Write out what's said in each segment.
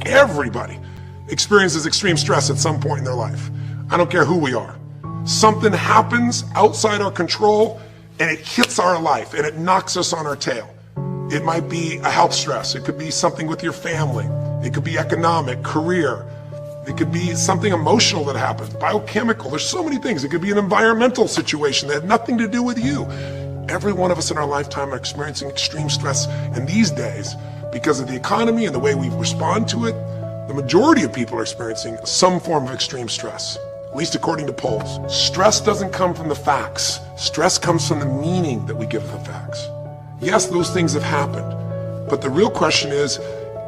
Everybody experiences extreme stress at some point in their life. I don't care who we are. Something happens outside our control and it hits our life and it knocks us on our tail. It might be a health stress. It could be something with your family. It could be economic, career. It could be something emotional that happens, biochemical. There's so many things. It could be an environmental situation that had nothing to do with you. Every one of us in our lifetime are experiencing extreme stress. And these days, because of the economy and the way we respond to it, the majority of people are experiencing some form of extreme stress, at least according to polls. Stress doesn't come from the facts. Stress comes from the meaning that we give the facts. Yes, those things have happened. But the real question is,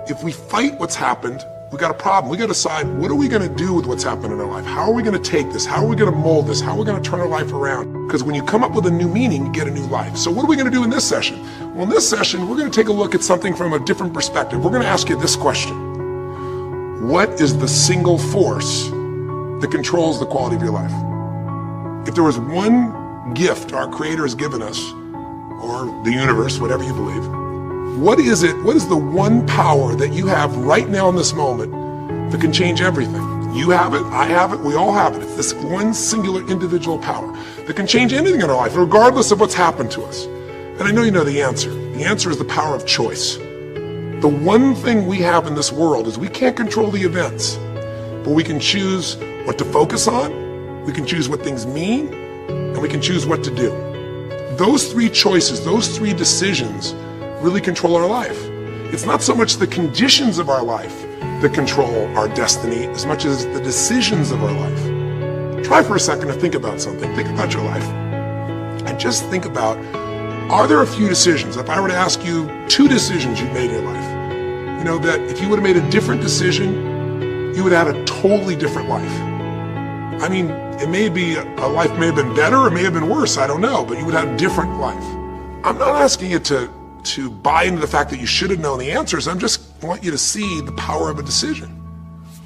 if we fight what's happened, we got a problem. We got to decide, what are we going to do with what's happened in our life? How are we going to take this? How are we going to mold this? How are we going to turn our life around? Because when you come up with a new meaning, you get a new life. So what are we going to do in this session? Well, in this session, we're going to take a look at something from a different perspective. We're going to ask you this question. What is the single force that controls the quality of your life? If there was one gift our Creator has given us, or the universe, whatever you believe, what is it? What is the one power that you have right now in this moment that can change everything? You have it, I have it, we all have it. It's this one singular individual power that can change anything in our life, regardless of what's happened to us. And I know you know the answer. The answer is the power of choice. The one thing we have in this world is we can't control the events, but we can choose what to focus on, we can choose what things mean, and we can choose what to do. Those three choices, those three decisions really control our life. It's not so much the conditions of our life that control our destiny as much as the decisions of our life. Try for a second to think about something. Think about your life. And just think about, are there a few decisions? If I were to ask you 2 decisions you've made in your life, you know that if you would have made a different decision, you would have had a totally different life. I mean, it may be, a life may have been better or may have been worse, I don't know, but you would have a different life. I'm not asking you to buy into the fact that you should have known the answers. I just want you to see the power of a decision.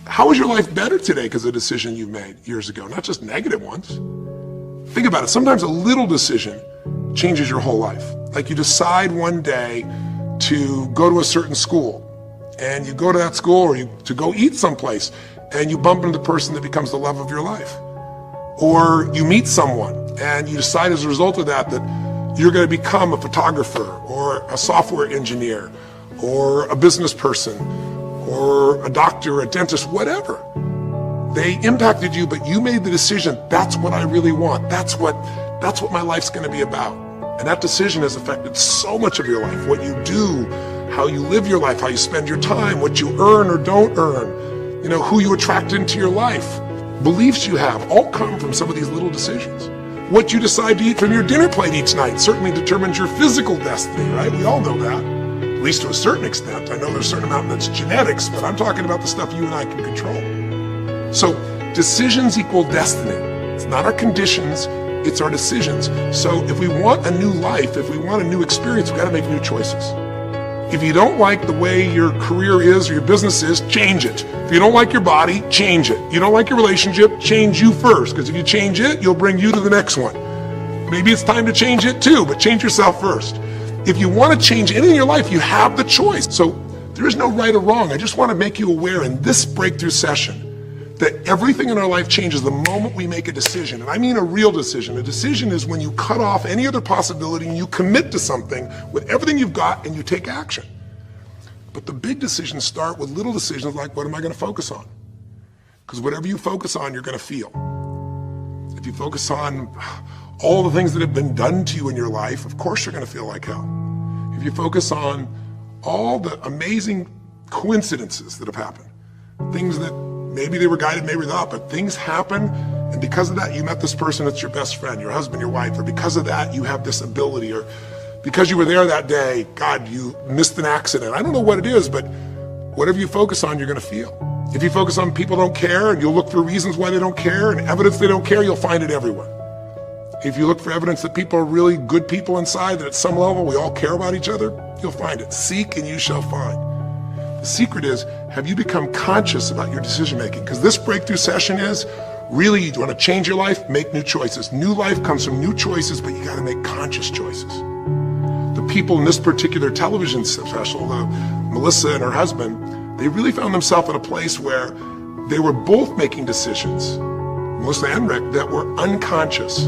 How is your life better today because of a decision you made years ago, not just negative ones? Think about it. Sometimes a little decision changes your whole life. Like you decide one day to go to a certain school, and you go to that school, or to go eat someplace, and you bump into the person that becomes the love of your life. Or you meet someone, and you decide as a result of that you're going to become a photographer or a software engineer or a business person or a doctor, a dentist, whatever. They impacted you, but you made the decision, that's what I really want. That's what my life's going to be about. And that decision has affected so much of your life, what you do, how you live your life, how you spend your time, what you earn or don't earn, you know, who you attract into your life. Beliefs you have all come from some of these little decisions. What you decide to eat from your dinner plate each night certainly determines your physical destiny, right? We all know that, at least to a certain extent. I know there's a certain amount that's genetics, but I'm talking about the stuff you and I can control. So decisions equal destiny. It's not our conditions, it's our decisions. So if we want a new life, if we want a new experience, we've got to make new choices. If you don't like the way your career is or your business is, change it. If you don't like your body, change it. You don't like your relationship, change you first, because if you change it, you'll bring you to the next one. Maybe it's time to change it too, but change yourself first. If you want to change anything in your life, you have the choice. So there is no right or wrong. I just want to make you aware in this breakthrough session that everything in our life changes the moment we make a decision. And I mean a real decision. A decision is when you cut off any other possibility and you commit to something with everything you've got and you take action. But the big decisions start with little decisions like, what am I going to focus on? Because whatever you focus on, you're going to feel. If you focus on all the things that have been done to you in your life, of course you're going to feel like hell. If you focus on all the amazing coincidences that have happened, things that maybe they were guided, maybe not, but things happen, and because of that, you met this person that's your best friend, your husband, your wife, or because of that, you have this ability, or because you were there that day, God, you missed an accident. I don't know what it is, but whatever you focus on, you're going to feel. If you focus on people don't care, and you'll look for reasons why they don't care, and evidence they don't care, you'll find it everywhere. If you look for evidence that people are really good people inside, that at some level we all care about each other, you'll find it. Seek and you shall find. The secret is, have you become conscious about your decision making? Because this breakthrough session is, really, you want to change your life, make new choices. New life comes from new choices, but you got to make conscious choices. The people in this particular television special, Melissa and her husband, they really found themselves at a place where they were both making decisions, Melissa and Rick, that were unconscious.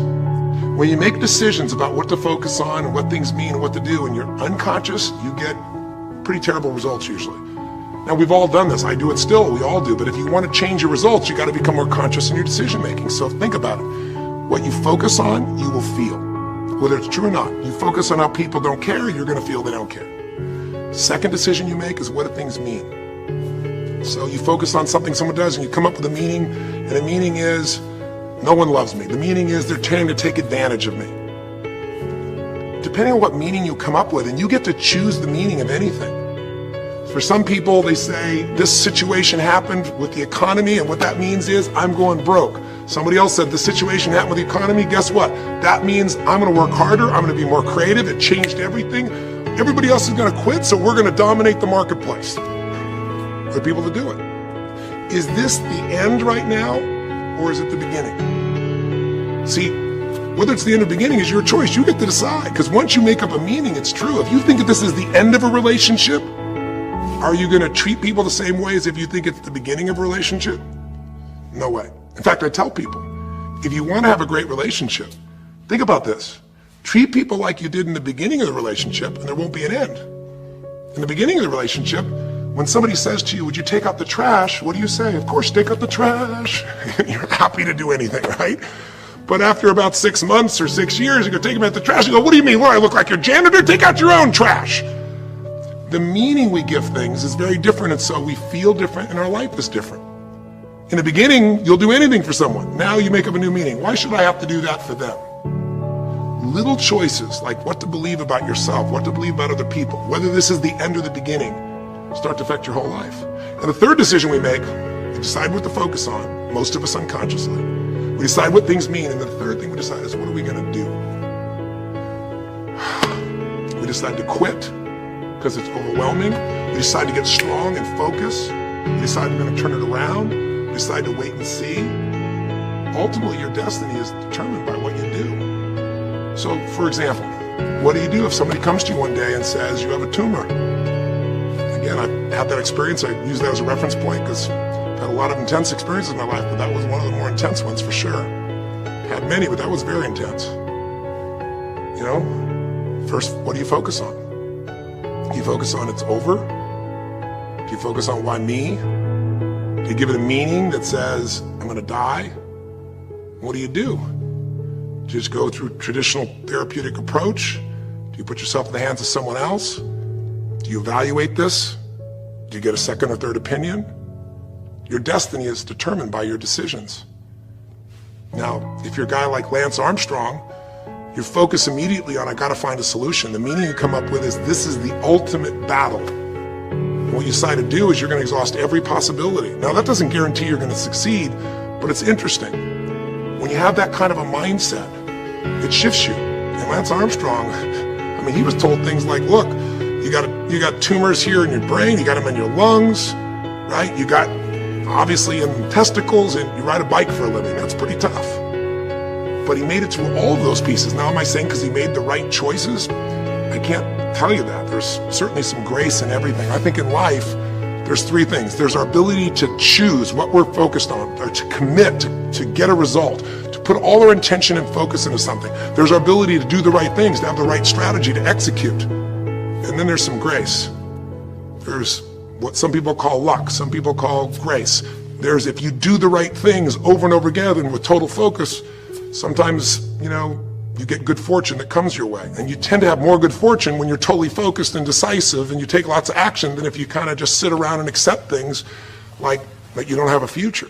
When you make decisions about what to focus on and what things mean and what to do, and you're unconscious, you get pretty terrible results usually. Now, we've all done this. I do it still. We all do. But if you want to change your results, you got to become more conscious in your decision making. So think about it. What you focus on, you will feel. Whether it's true or not. You focus on how people don't care, you're going to feel they don't care. Second decision you make is what do things mean. So you focus on something someone does and you come up with a meaning, and the meaning is no one loves me. The meaning is they're trying to take advantage of me. Depending on what meaning you come up with, and you get to choose the meaning of anything. For some people, they say this situation happened with the economy, and what that means is I'm going broke. Somebody else said this situation happened with the economy. Guess what? That means I'm going to work harder. I'm going to be more creative. It changed everything. Everybody else is going to quit, so we're going to dominate the marketplace. For people to do it. Is this the end right now, or is it the beginning? See, whether it's the end or beginning is your choice. You get to decide, because once you make up a meaning, it's true. If you think that this is the end of a relationship, are you going to treat people the same way as if you think it's the beginning of a relationship? No way. In fact, I tell people, if you want to have a great relationship, think about this. Treat people like you did in the beginning of the relationship, and there won't be an end. In the beginning of the relationship, when somebody says to you, would you take out the trash? What do you say? Of course, take out the trash. You're happy to do anything, right? But after about 6 months or 6 years, you go take them out the trash. You go, what do you mean? What, I look like your janitor? Take out your own trash. The meaning we give things is very different, and so we feel different, and our life is different. In the beginning, you'll do anything for someone. Now you make up a new meaning. Why should I have to do that for them? Little choices, like what to believe about yourself, what to believe about other people, whether this is the end or the beginning, start to affect your whole life. And the third decision we make, we decide what to focus on, most of us unconsciously. We decide what things mean, and the third thing we decide is what are we going to do? We decide to quit because it's overwhelming. We decide to get strong and focus. We decide we're going to turn it around. We decide to wait and see. Ultimately, your destiny is determined by what you do. So, for example, what do you do if somebody comes to you one day and says you have a tumor? Again, I've had that experience. I use that as a reference point because I've had a lot of intense experiences in my life, but that was one of the more intense ones for sure. Had many, but that was very intense. You know, first, what do you focus on? Do you focus on it's over? Do you focus on why me? Do you give it a meaning that says, I'm going to die? What do? Do you just go through traditional therapeutic approach? Do you put yourself in the hands of someone else? Do you evaluate this? Do you get a second or third opinion? Your destiny is determined by your decisions. Now, if you're a guy like Lance Armstrong, you focus immediately on, I gotta find a solution. The meaning you come up with is, this is the ultimate battle. And what you decide to do is you're gonna exhaust every possibility. Now, that doesn't guarantee you're gonna succeed, but it's interesting. When you have that kind of a mindset, it shifts you. And Lance Armstrong, I mean, he was told things like, look, you got tumors here in your brain, you got them in your lungs, right? You got, obviously, in testicles, and you ride a bike for a living. That's pretty tough. But he made it through all of those pieces. Now, am I saying because he made the right choices? I can't tell you that. There's certainly some grace in everything. I think in life, there's three things. There's our ability to choose what we're focused on, or to commit, to get a result, to put all our intention and focus into something. There's our ability to do the right things, to have the right strategy, to execute. And then there's some grace. There's what some people call luck, some people call grace. There's if you do the right things over and over again and with total focus, sometimes, you know, you get good fortune that comes your way. And you tend to have more good fortune when you're totally focused and decisive and you take lots of action than if you kind of just sit around and accept things like that you don't have a future.